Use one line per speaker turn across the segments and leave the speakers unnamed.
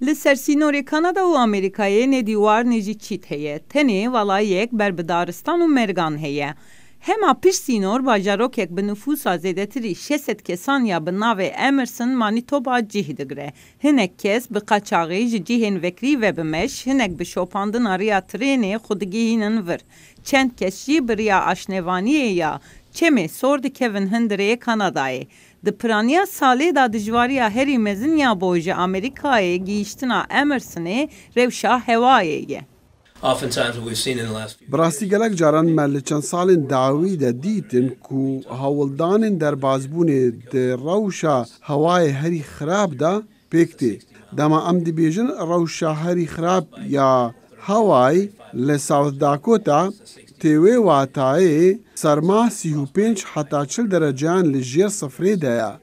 لسر سینور کانادا و امریکای ندیوار نجی چیت هیه تنه والا یک بر بدارستان و مرگان هیه هما پیش سینور باجاروک یک به نفوس زیده تری 600 کسان یا به ناو امرسن مانیتوبا جیه دگره هنک کس به قاچاقی جیهن وکری و بمش هنک به شوپاندن آریا ترینه خودگیهنن ور چند کس جی بریا آشنوانیه یا چمه سورد کوین هندره کانادای د پرانیا سالی دا دجواریا هری مزنیا بوج امریکای گیشتنا امرسنه روشا هوایه
براستی گلک جاران مل چند سال داوی ده دیتن کو هاولدان در بازبون ده روشا هوای هری خراب دا پیکتی دما ام دی بیجن روشا هری خراب یا هوای لساوت داکوتا تیوی واتای سرما 35 حتی 40 درجان لجیر صفری دایا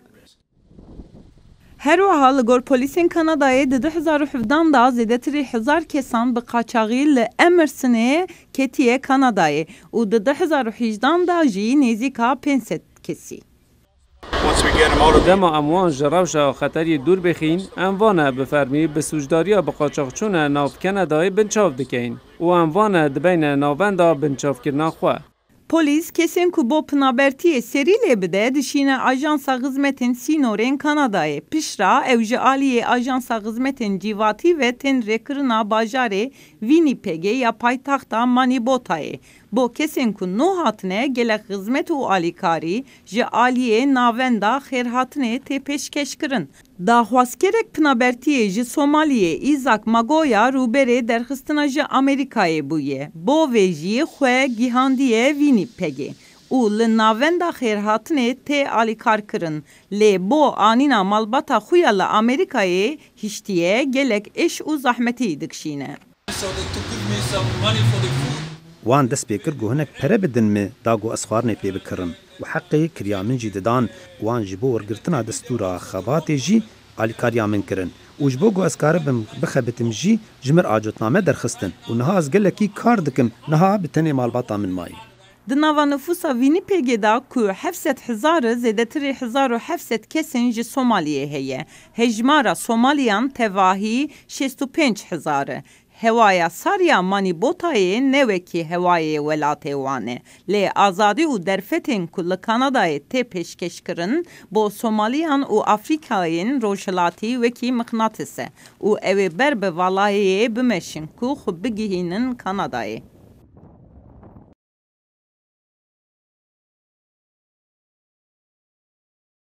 هر وها لگور پلیسین کانادای ده 2017 دا زیده تری 1000 کسان به قاچاقی لامرسنه کتیه کانادای و ده 2018 دا جی نیزیکا 500 کسی.
دما اموان جراوشا خطری دور بخین اموانه بفرمی به سوجداریا به قاچاقچون ناف کانادای بنچاف دکین و اموانه دبین ناوندا بنچاف کرنا خواه.
Polis kesin ku bo pınabertiye seriyle bide dişine ajansa hizmetin sinoren Kanada'ya pişra evji aliye ajansa hizmetin civati ve tenre kırına bajare Winnipeg'e ya paytaxta Manibota'ya. Bo kesin ku nuhatne gelek hizmet u alikari ji aliye navenda xerhatne te peşkeş kırın. Dahwaskerek pınabertiye ji Somaliye İzak Magoya rubere derxistina ji Amerika'ya buye. Bo veji xwe gihandiye Winnipeg'e. U li navenda xerhatne te alikar kırın. Le bo anina malbata xuya li Amerika'ya hiştiye gelek eş u zahmeti dikşine.
وان دست بکر گوهنک پره بدن می داگو اسخوارنه پی بکرن و حقی کریامن جی ددان وان جبو ورگرتنا دستورا خبات جی آلیکاریا من کرن و جبو گو اسکار بخبتم جی جمر آجوتنامه درخستن و نها از گلکی کار دکم نها بتنی مالباتا من مای.
دناوا نفوسا وینیپگ'e da ku 700,000 zedetiri 1700 kesin ji Somaliye heye. Hejmara Somaliyan tevahi 65,000. Hevaya sarya Manibota'yı neveki hevaya velate wane. Le azadi u derfetin kulli Kanada'yı te peşkeş kırın, bo Somaliyan u Afrika'yın roşalati veki mıknatısı. U evi berbe valahiye bimeşin ku xubigihinin Kanada'yı.